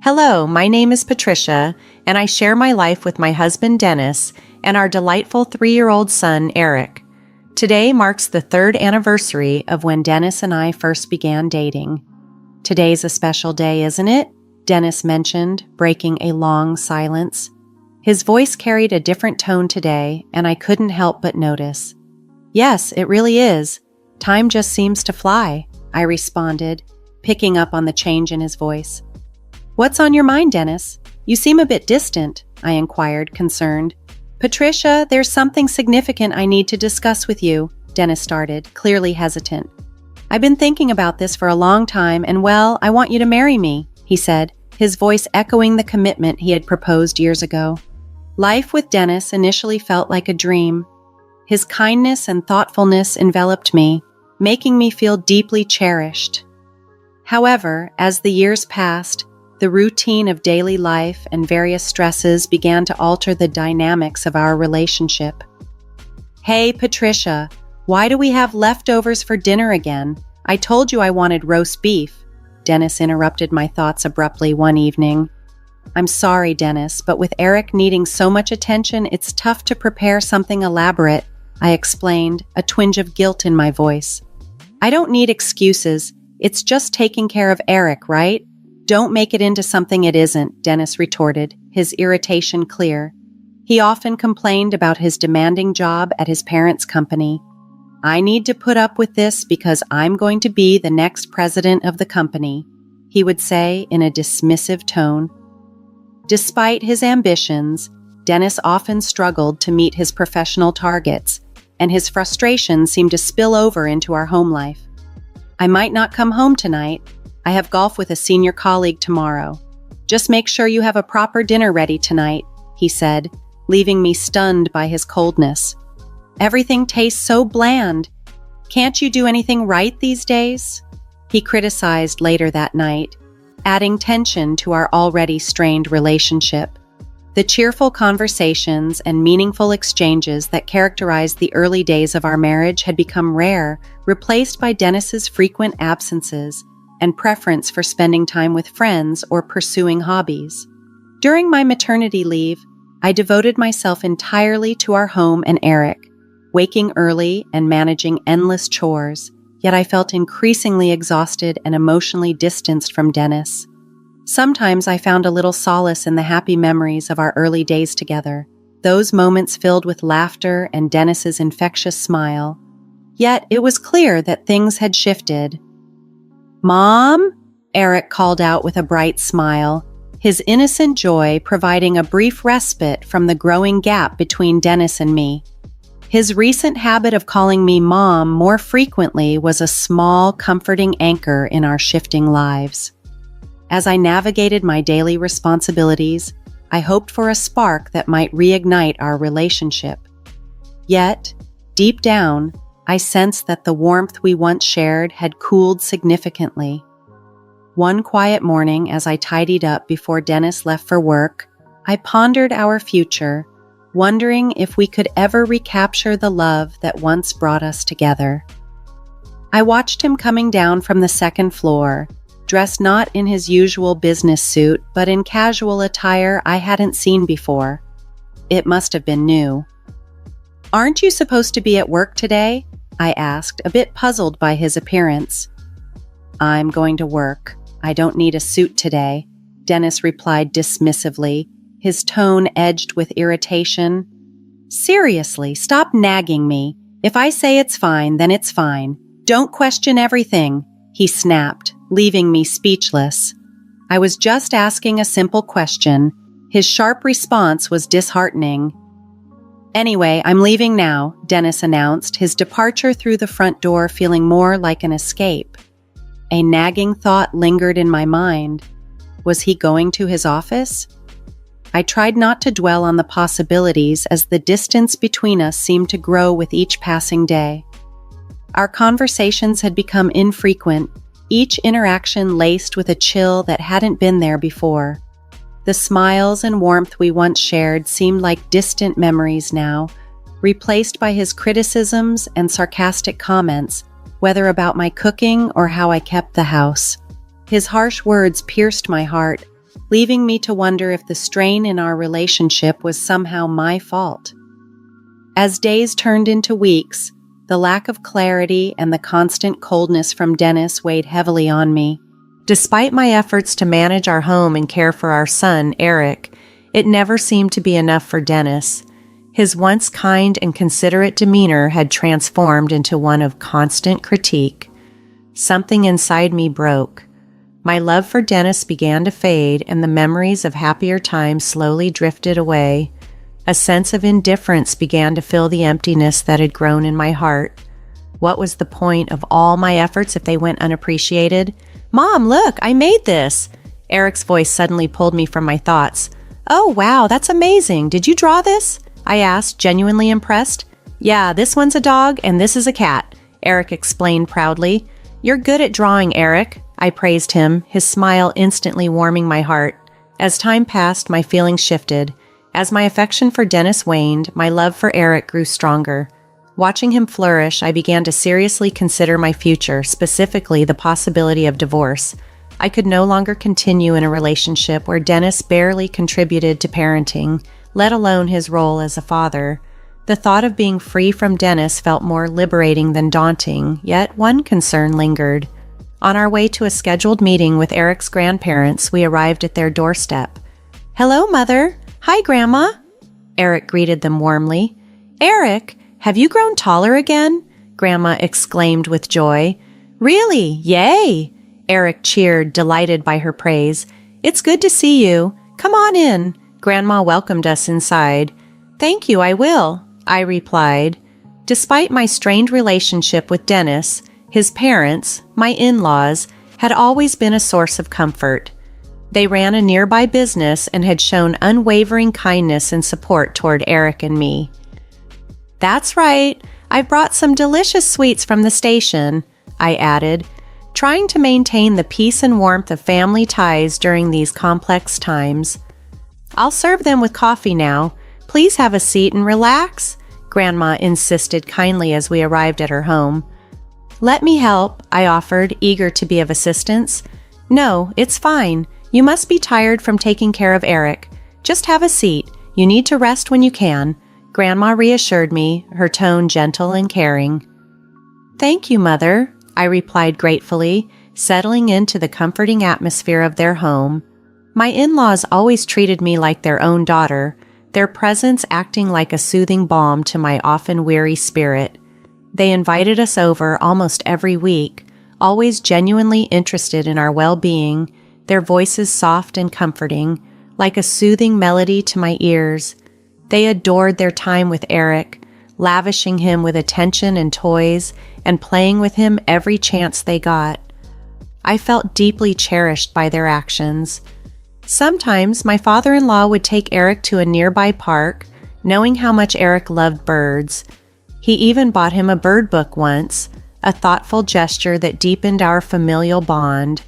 Hello, my name is Patricia, and I share my life with my husband Dennis and our delightful 3-year-old son Eric. Today marks the 3rd anniversary of when Dennis and I first began dating. Today's a special day, isn't it? Dennis mentioned, breaking a long silence. His voice carried a different tone today, and I couldn't help but notice. Yes, it really is. Time just seems to fly, I responded, picking up on the change in his voice. What's on your mind, Dennis? You seem a bit distant, I inquired, concerned. Patricia, there's something significant I need to discuss with you, Dennis started, clearly hesitant. I've been thinking about this for a long time, and well, I want you to marry me, he said, his voice echoing the commitment he had proposed years ago. Life with Dennis initially felt like a dream. His kindness and thoughtfulness enveloped me, making me feel deeply cherished. However, as the years passed, the routine of daily life and various stresses began to alter the dynamics of our relationship. Hey, Patricia, why do we have leftovers for dinner again? I told you I wanted roast beef. Dennis interrupted my thoughts abruptly one evening. I'm sorry, Dennis, but with Eric needing so much attention, it's tough to prepare something elaborate, I explained, a twinge of guilt in my voice. I don't need excuses. It's just taking care of Eric, right? Don't make it into something it isn't, Dennis retorted, his irritation clear. He often complained about his demanding job at his parents' company. I need to put up with this because I'm going to be the next president of the company, he would say in a dismissive tone. Despite his ambitions, Dennis often struggled to meet his professional targets, and his frustration seemed to spill over into our home life. I might not come home tonight. I have golf with a senior colleague tomorrow. Just make sure you have a proper dinner ready tonight, he said, leaving me stunned by his coldness. Everything tastes so bland. Can't you do anything right these days? He criticized later that night, adding tension to our already strained relationship. The cheerful conversations and meaningful exchanges that characterized the early days of our marriage had become rare, replaced by Dennis's frequent absences and preference for spending time with friends or pursuing hobbies. During my maternity leave, I devoted myself entirely to our home and Eric, waking early and managing endless chores, yet I felt increasingly exhausted and emotionally distanced from Dennis. Sometimes I found a little solace in the happy memories of our early days together, those moments filled with laughter and Dennis's infectious smile. Yet it was clear that things had shifted. Mom? Eric called out with a bright smile, his innocent joy providing a brief respite from the growing gap between Dennis and me. His recent habit of calling me Mom more frequently was a small, comforting anchor in our shifting lives. As I navigated my daily responsibilities, I hoped for a spark that might reignite our relationship. Yet, deep down, I sensed that the warmth we once shared had cooled significantly. One quiet morning, as I tidied up before Dennis left for work, I pondered our future, wondering if we could ever recapture the love that once brought us together. I watched him coming down from the 2nd floor, dressed not in his usual business suit, but in casual attire I hadn't seen before. It must have been new. Aren't you supposed to be at work today? I asked, a bit puzzled by his appearance. I'm going to work. I don't need a suit today, Dennis replied dismissively, his tone edged with irritation. Seriously, stop nagging me. If I say it's fine, then it's fine. Don't question everything, he snapped, leaving me speechless. I was just asking a simple question. His sharp response was disheartening. Anyway, I'm leaving now, Dennis announced, his departure through the front door feeling more like an escape. A nagging thought lingered in my mind. Was he going to his office? I tried not to dwell on the possibilities as the distance between us seemed to grow with each passing day. Our conversations had become infrequent, each interaction laced with a chill that hadn't been there before. The smiles and warmth we once shared seemed like distant memories now, replaced by his criticisms and sarcastic comments, whether about my cooking or how I kept the house. His harsh words pierced my heart, leaving me to wonder if the strain in our relationship was somehow my fault. As days turned into weeks, the lack of clarity and the constant coldness from Dennis weighed heavily on me. Despite my efforts to manage our home and care for our son, Eric, it never seemed to be enough for Dennis. His once kind and considerate demeanor had transformed into one of constant critique. Something inside me broke. My love for Dennis began to fade, and the memories of happier times slowly drifted away. A sense of indifference began to fill the emptiness that had grown in my heart. What was the point of all my efforts if they went unappreciated? "Mom, look, I made this!" Eric's voice suddenly pulled me from my thoughts. "Oh, wow, that's amazing. Did you draw this?" I asked, genuinely impressed. "Yeah, this one's a dog and this is a cat," Eric explained proudly. "You're good at drawing, Eric," I praised him, his smile instantly warming my heart. As time passed, my feelings shifted. As my affection for Dennis waned, my love for Eric grew stronger. Watching him flourish, I began to seriously consider my future, specifically the possibility of divorce. I could no longer continue in a relationship where Dennis barely contributed to parenting, let alone his role as a father. The thought of being free from Dennis felt more liberating than daunting, yet one concern lingered. On our way to a scheduled meeting with Eric's grandparents, we arrived at their doorstep. "Hello, Mother." "Hi, Grandma." Eric greeted them warmly. "Eric, have you grown taller again?" Grandma exclaimed with joy. "Really? Yay!" Eric cheered, delighted by her praise. "It's good to see you. Come on in." Grandma welcomed us inside. "Thank you, I will," I replied. Despite my strained relationship with Dennis, his parents, my in-laws, had always been a source of comfort. They ran a nearby business and had shown unwavering kindness and support toward Eric and me. "That's right, I brought some delicious sweets from the station," I added, trying to maintain the peace and warmth of family ties during these complex times. "I'll serve them with coffee now. Please have a seat and relax," Grandma insisted kindly as we arrived at her home. "Let me help," I offered, eager to be of assistance. "No, it's fine. You must be tired from taking care of Eric. Just have a seat. You need to rest when you can," Grandma reassured me, her tone gentle and caring. "Thank you, Mother," I replied gratefully, settling into the comforting atmosphere of their home. My in-laws always treated me like their own daughter, their presence acting like a soothing balm to my often weary spirit. They invited us over almost every week, always genuinely interested in our well-being, their voices soft and comforting, like a soothing melody to my ears. They adored their time with Eric, lavishing him with attention and toys, and playing with him every chance they got. I felt deeply cherished by their actions. Sometimes my father-in-law would take Eric to a nearby park, knowing how much Eric loved birds. He even bought him a bird book once, a thoughtful gesture that deepened our familial bond.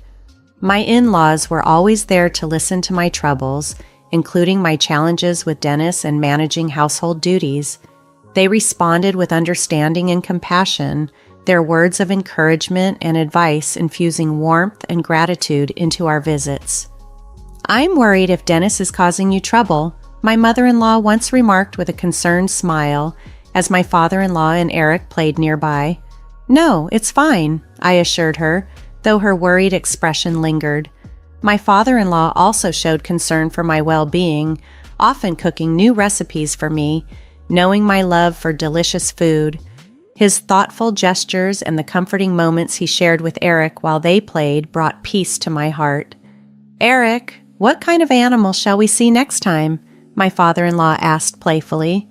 My in-laws were always there to listen to my troubles, including my challenges with Dennis and managing household duties. They responded with understanding and compassion, their words of encouragement and advice infusing warmth and gratitude into our visits. "I'm worried if Dennis is causing you trouble," my mother-in-law once remarked with a concerned smile as my father-in-law and Eric played nearby. "No, it's fine," I assured her, though her worried expression lingered. My father-in-law also showed concern for my well-being, often cooking new recipes for me, knowing my love for delicious food. His thoughtful gestures and the comforting moments he shared with Eric while they played brought peace to my heart. "Eric, what kind of animal shall we see next time?" my father-in-law asked playfully.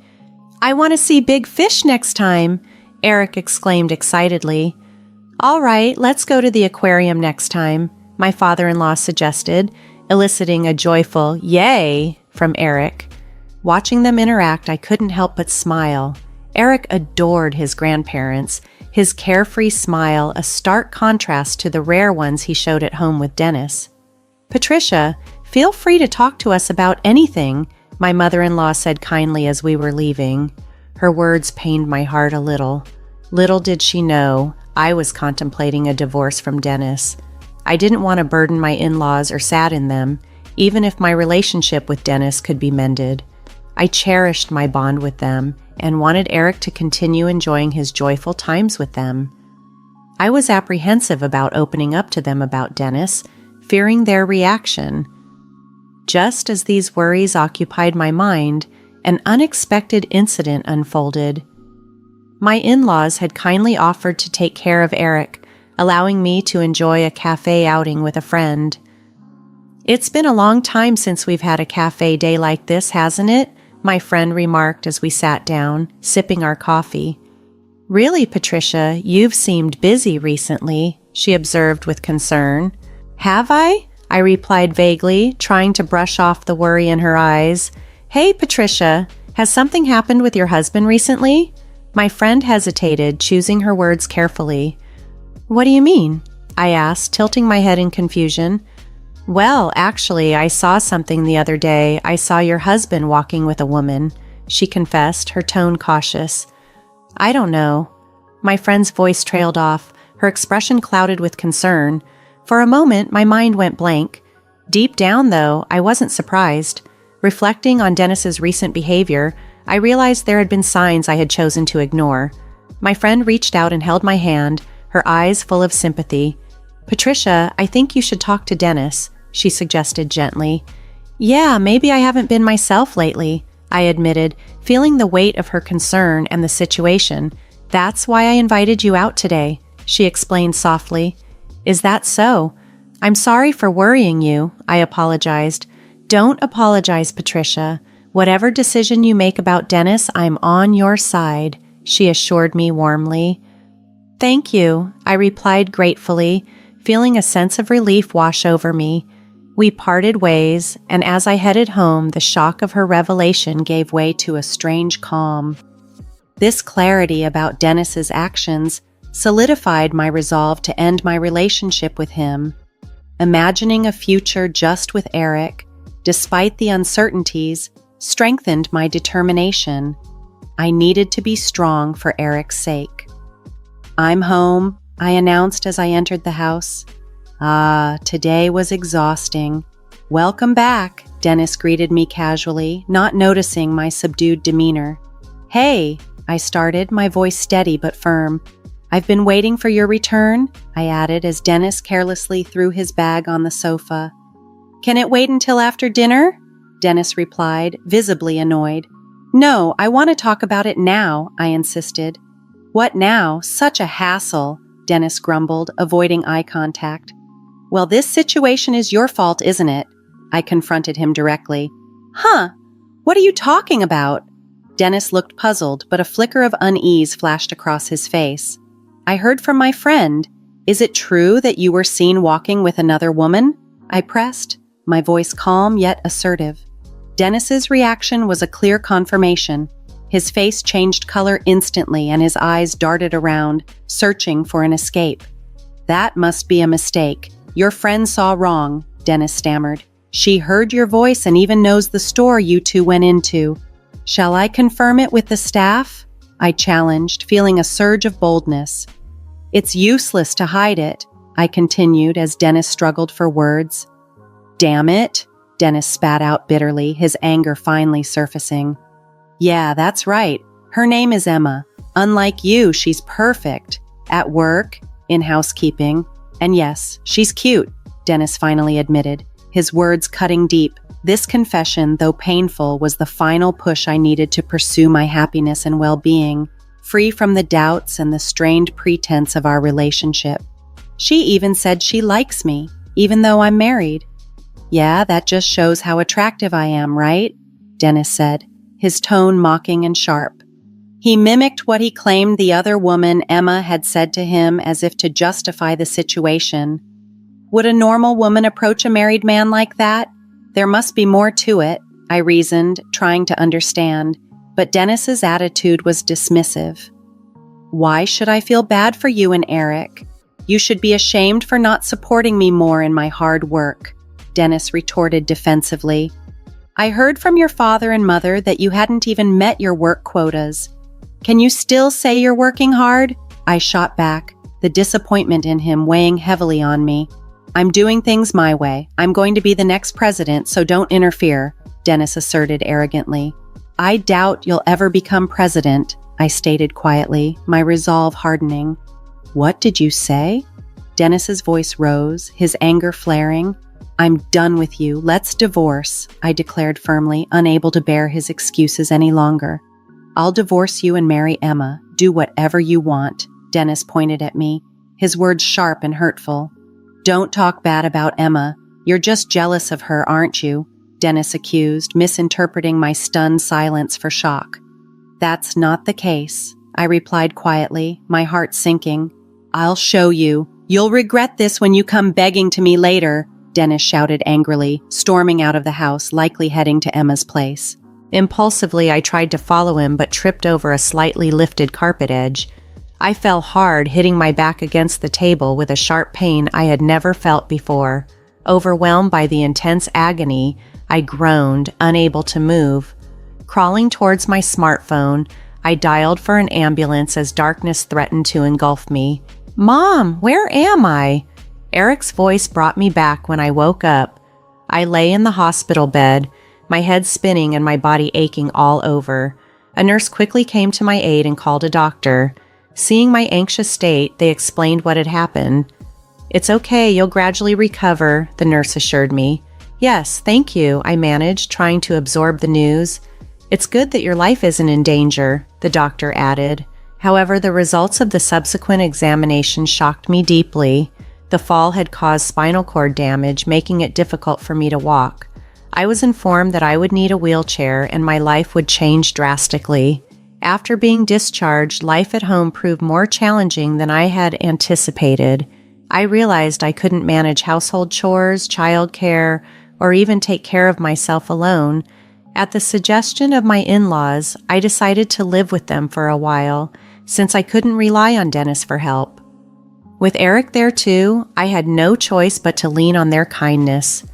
"I want to see big fish next time," Eric exclaimed excitedly. "All right, let's go to the aquarium next time," my father-in-law suggested, eliciting a joyful "yay" from Eric. Watching them interact, I couldn't help but smile. Eric adored his grandparents, his carefree smile a stark contrast to the rare ones he showed at home with Dennis. "Patricia, feel free to talk to us about anything," my mother-in-law said kindly as we were leaving. Her words pained my heart a little. Little did she know, I was contemplating a divorce from Dennis. I didn't want to burden my in-laws or sadden them, even if my relationship with Dennis could be mended. I cherished my bond with them and wanted Eric to continue enjoying his joyful times with them. I was apprehensive about opening up to them about Dennis, fearing their reaction. Just as these worries occupied my mind, an unexpected incident unfolded. My in-laws had kindly offered to take care of Eric, allowing me to enjoy a cafe outing with a friend. "It's been a long time since we've had a cafe day like this, hasn't it?" my friend remarked as we sat down, sipping our coffee. "Really, Patricia, you've seemed busy recently," she observed with concern. "Have I?" I replied vaguely, trying to brush off the worry in her eyes. "Hey, Patricia, has something happened with your husband recently?" My friend hesitated, choosing her words carefully. "What do you mean?" I asked, tilting my head in confusion. "Well, actually, I saw something the other day. I saw your husband walking with a woman," she confessed, her tone cautious. "I don't know." My friend's voice trailed off, her expression clouded with concern. For a moment, my mind went blank. Deep down, though, I wasn't surprised. Reflecting on Dennis's recent behavior, I realized there had been signs I had chosen to ignore. My friend reached out and held my hand, her eyes full of sympathy. "Patricia, I think you should talk to Dennis," she suggested gently. "Yeah, maybe I haven't been myself lately," I admitted, feeling the weight of her concern and the situation. "That's why I invited you out today," she explained softly. "Is that so? I'm sorry for worrying you," I apologized. "Don't apologize, Patricia. Whatever decision you make about Dennis, I'm on your side," she assured me warmly. "Thank you," I replied gratefully, feeling a sense of relief wash over me. We parted ways, and as I headed home, the shock of her revelation gave way to a strange calm. This clarity about Dennis's actions solidified my resolve to end my relationship with him. Imagining a future just with Eric, despite the uncertainties, strengthened my determination. I needed to be strong for Eric's sake. "I'm home," I announced as I entered the house. Today was exhausting. "Welcome back," Dennis greeted me casually, not noticing my subdued demeanor. "Hey," I started, my voice steady but firm. "I've been waiting for your return," I added as Dennis carelessly threw his bag on the sofa. "Can it wait until after dinner?" Dennis replied, visibly annoyed. "No, I want to talk about it now," I insisted. "What now? Such a hassle," Dennis grumbled, avoiding eye contact. "Well, this situation is your fault, isn't it?" I confronted him directly. "Huh? What are you talking about?" Dennis looked puzzled, but a flicker of unease flashed across his face. "I heard from my friend. Is it true that you were seen walking with another woman?" I pressed, my voice calm yet assertive. Dennis's reaction was a clear confirmation. His face changed color instantly and his eyes darted around, searching for an escape. "That must be a mistake. Your friend saw wrong," Dennis stammered. "She heard your voice and even knows the store you two went into. Shall I confirm it with the staff?" I challenged, feeling a surge of boldness. "It's useless to hide it," I continued as Dennis struggled for words. "Damn it," Dennis spat out bitterly, his anger finally surfacing. "Yeah, that's right. Her name is Emma. Unlike you, she's perfect. At work, in housekeeping. And yes, she's cute," Dennis finally admitted, his words cutting deep. This confession, though painful, was the final push I needed to pursue my happiness and well-being, free from the doubts and the strained pretense of our relationship. "She even said she likes me, even though I'm married." "Yeah, that just shows how attractive I am, right?" Dennis said, his tone mocking and sharp. He mimicked what he claimed the other woman, Emma, had said to him as if to justify the situation. Would a normal woman approach a married man like that? There must be more to it, I reasoned, trying to understand, but Dennis's attitude was dismissive. "Why should I feel bad for you and Eric? You should be ashamed for not supporting me more in my hard work," Dennis retorted defensively. "I heard from your father and mother that you hadn't even met your work quotas. Can you still say you're working hard?" I shot back, the disappointment in him weighing heavily on me. I'm doing things my way. I'm going to be the next president, so don't interfere, Dennis asserted arrogantly. I doubt you'll ever become president, I stated quietly, my resolve hardening. What did you say? Dennis's voice rose, his anger flaring. I'm done with you. Let's divorce, I declared firmly, unable to bear his excuses any longer. I'll divorce you and marry Emma. Do whatever you want, Dennis pointed at me, his words sharp and hurtful. Don't talk bad about Emma. You're just jealous of her, aren't you? Dennis accused, misinterpreting my stunned silence for shock. That's not the case, I replied quietly, my heart sinking. I'll show you. You'll regret this when you come begging to me later, Dennis shouted angrily, storming out of the house, likely heading to Emma's place. Impulsively, I tried to follow him but tripped over a slightly lifted carpet edge. I fell hard, hitting my back against the table with a sharp pain I had never felt before. Overwhelmed by the intense agony, I groaned, unable to move. Crawling towards my smartphone, I dialed for an ambulance as darkness threatened to engulf me. Mom, where am I? Eric's voice brought me back when I woke up. I lay in the hospital bed, my head spinning and my body aching all over. A nurse quickly came to my aid and called a doctor. Seeing my anxious state, they explained what had happened. It's okay, you'll gradually recover, the nurse assured me. Yes, thank you, I managed, trying to absorb the news. It's good that your life isn't in danger, the doctor added. However, the results of the subsequent examination shocked me deeply. The fall had caused spinal cord damage, making it difficult for me to walk. I was informed that I would need a wheelchair and my life would change drastically. After being discharged, life at home proved more challenging than I had anticipated. I realized I couldn't manage household chores, childcare, or even take care of myself alone. At the suggestion of my in-laws, I decided to live with them for a while, since I couldn't rely on Dennis for help. With Eric there too, I had no choice but to lean on their kindness.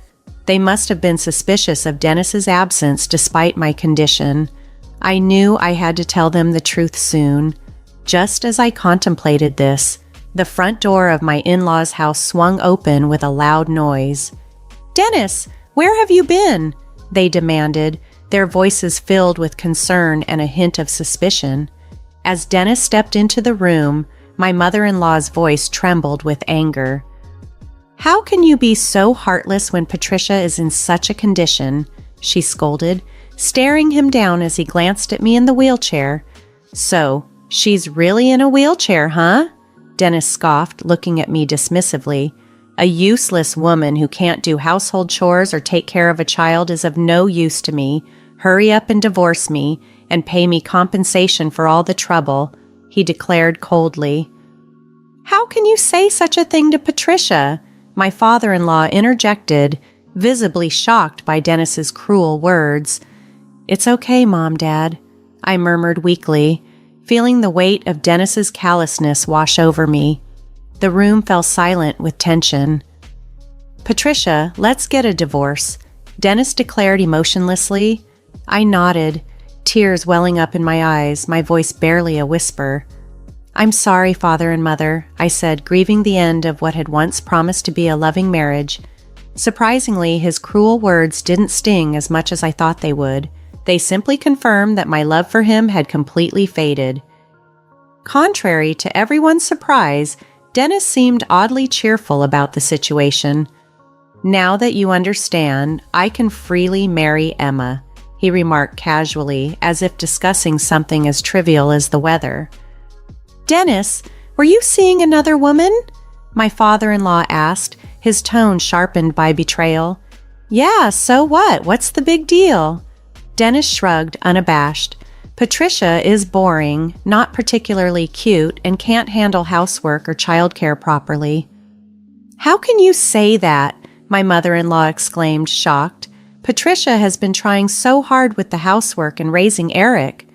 They must have been suspicious of Dennis's absence despite my condition. I knew I had to tell them the truth soon. Just as I contemplated this, the front door of my in-laws' house swung open with a loud noise. Dennis, where have you been? They demanded, their voices filled with concern and a hint of suspicion. As Dennis stepped into the room, my mother-in-law's voice trembled with anger. How can you be so heartless when Patricia is in such a condition? She scolded, staring him down as he glanced at me in the wheelchair. So, she's really in a wheelchair, huh? Dennis scoffed, looking at me dismissively. A useless woman who can't do household chores or take care of a child is of no use to me. Hurry up and divorce me, and pay me compensation for all the trouble, he declared coldly. How can you say such a thing to Patricia? My father-in-law interjected, visibly shocked by Dennis's cruel words. It's okay, Mom, Dad, I murmured weakly, feeling the weight of Dennis's callousness wash over me. The room fell silent with tension. Patricia, let's get a divorce, Dennis declared emotionlessly. I nodded, tears welling up in my eyes, my voice barely a whisper. I'm sorry, Father and Mother, I said, grieving the end of what had once promised to be a loving marriage. Surprisingly, his cruel words didn't sting as much as I thought they would. They simply confirmed that my love for him had completely faded. Contrary to everyone's surprise, Dennis seemed oddly cheerful about the situation. Now that you understand, I can freely marry Emma, he remarked casually, as if discussing something as trivial as the weather. Dennis, were you seeing another woman? My father-in-law asked, his tone sharpened by betrayal. Yeah, so what? What's the big deal? Dennis shrugged, unabashed. Patricia is boring, not particularly cute, and can't handle housework or childcare properly. How can you say that? My mother-in-law exclaimed, shocked. Patricia has been trying so hard with the housework and raising Eric.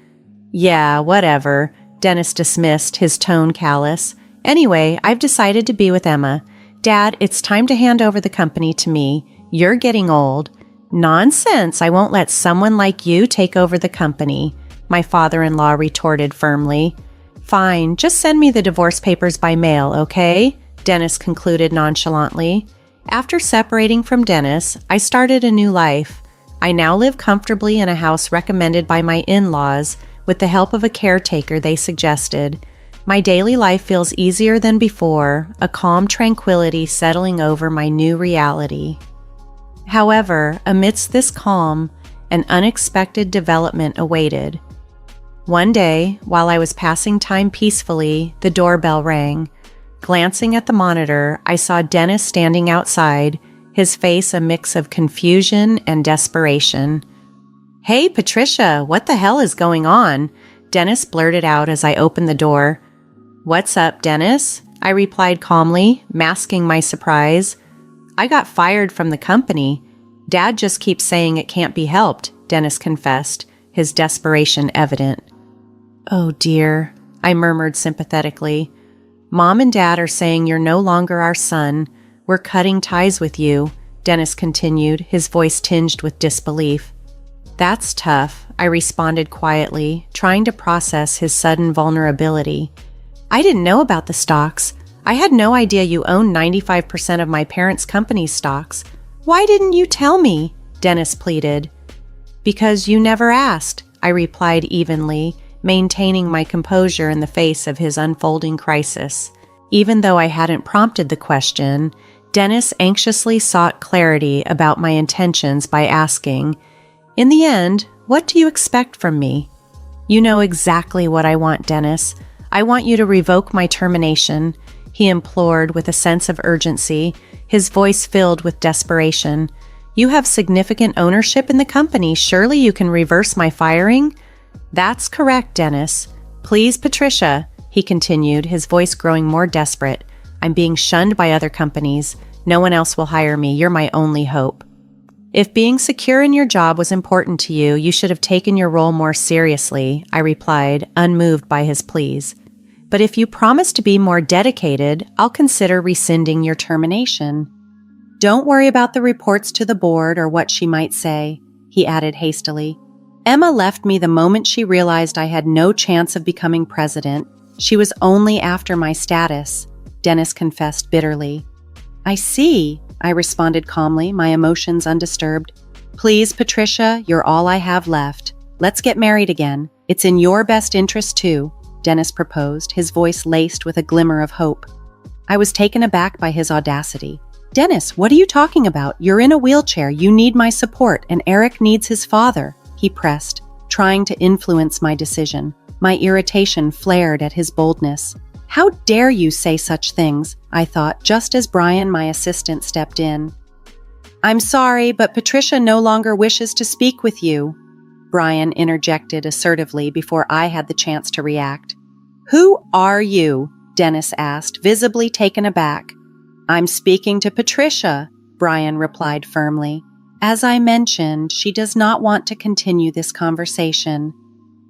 Yeah, whatever, Dennis dismissed, his tone callous. Anyway, I've decided to be with Emma. Dad, it's time to hand over the company to me. You're getting old. Nonsense, I won't let someone like you take over the company, my father-in-law retorted firmly. Fine, just send me the divorce papers by mail, okay? Dennis concluded nonchalantly. After separating from Dennis, I started a new life. I now live comfortably in a house recommended by my in-laws with the help of a caretaker they suggested. My daily life feels easier than before, a calm tranquility settling over my new reality. However, amidst this calm, an unexpected development awaited. One day, while I was passing time peacefully, the doorbell rang. Glancing at the monitor, I saw Dennis standing outside, his face a mix of confusion and desperation. "Hey, Patricia, what the hell is going on?" Dennis blurted out as I opened the door. "What's up, Dennis?" I replied calmly, masking my surprise. "I got fired from the company. Dad just keeps saying it can't be helped," Dennis confessed, his desperation evident. "Oh dear," I murmured sympathetically. "Mom and Dad are saying you're no longer our son. We're cutting ties with you," Dennis continued, his voice tinged with disbelief. "That's tough," I responded quietly, trying to process his sudden vulnerability. "I didn't know about the stocks. I had no idea you owned 95% of my parents' company's stocks. Why didn't you tell me?" Dennis pleaded. "Because you never asked," I replied evenly, maintaining my composure in the face of his unfolding crisis. Even though I hadn't prompted the question, Dennis anxiously sought clarity about my intentions by asking, "In the end, what do you expect from me?" "You know exactly what I want, Dennis. I want you to revoke my termination," he implored with a sense of urgency, his voice filled with desperation. "You have significant ownership in the company. Surely you can reverse my firing?" "That's correct, Dennis. Please, Patricia," he continued, his voice growing more desperate. "I'm being shunned by other companies. No one else will hire me. You're my only hope." "If being secure in your job was important to you, you should have taken your role more seriously," I replied, unmoved by his pleas. "But if you promise to be more dedicated, I'll consider rescinding your termination." "Don't worry about the reports to the board or what she might say," he added hastily. "Emma left me the moment she realized I had no chance of becoming president. She was only after my status," Dennis confessed bitterly. "I see," I responded calmly, my emotions undisturbed. "Please, Patricia, you're all I have left. Let's get married again. It's in your best interest, too," Dennis proposed, his voice laced with a glimmer of hope. I was taken aback by his audacity. "Dennis, what are you talking about? You're in a wheelchair. You need my support, and Eric needs his father," he pressed, trying to influence my decision. My irritation flared at his boldness. "How dare you say such things?" I thought, just as Brian, my assistant, stepped in. "I'm sorry, but Patricia no longer wishes to speak with you," Brian interjected assertively before I had the chance to react. "Who are you?" Dennis asked, visibly taken aback. "I'm speaking to Patricia," Brian replied firmly. "As I mentioned, she does not want to continue this conversation."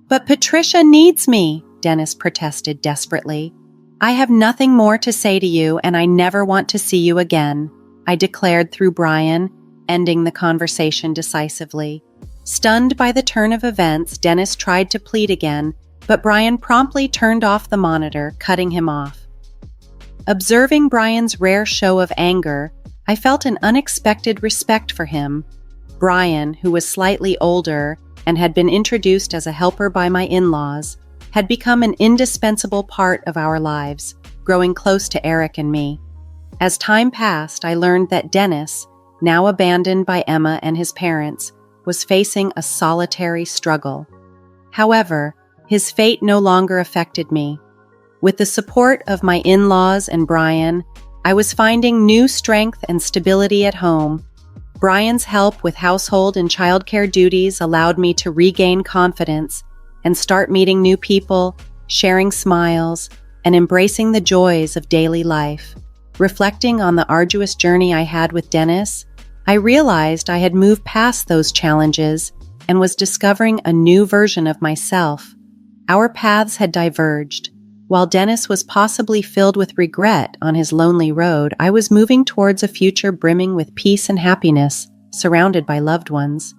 "But Patricia needs me," Dennis protested desperately. "I have nothing more to say to you, and I never want to see you again," I declared through Brian, ending the conversation decisively. Stunned by the turn of events, Dennis tried to plead again, but Brian promptly turned off the monitor, cutting him off. Observing Brian's rare show of anger, I felt an unexpected respect for him. Brian, who was slightly older and had been introduced as a helper by my in-laws, had become an indispensable part of our lives, growing close to Eric and me. As time passed, I learned that Dennis, now abandoned by Emma and his parents, was facing a solitary struggle. However, his fate no longer affected me. With the support of my in-laws and Brian, I was finding new strength and stability at home. Brian's help with household and childcare duties allowed me to regain confidence and start meeting new people, sharing smiles, and embracing the joys of daily life. Reflecting on the arduous journey I had with Dennis, I realized I had moved past those challenges and was discovering a new version of myself. Our paths had diverged. While Dennis was possibly filled with regret on his lonely road, I was moving towards a future brimming with peace and happiness, surrounded by loved ones.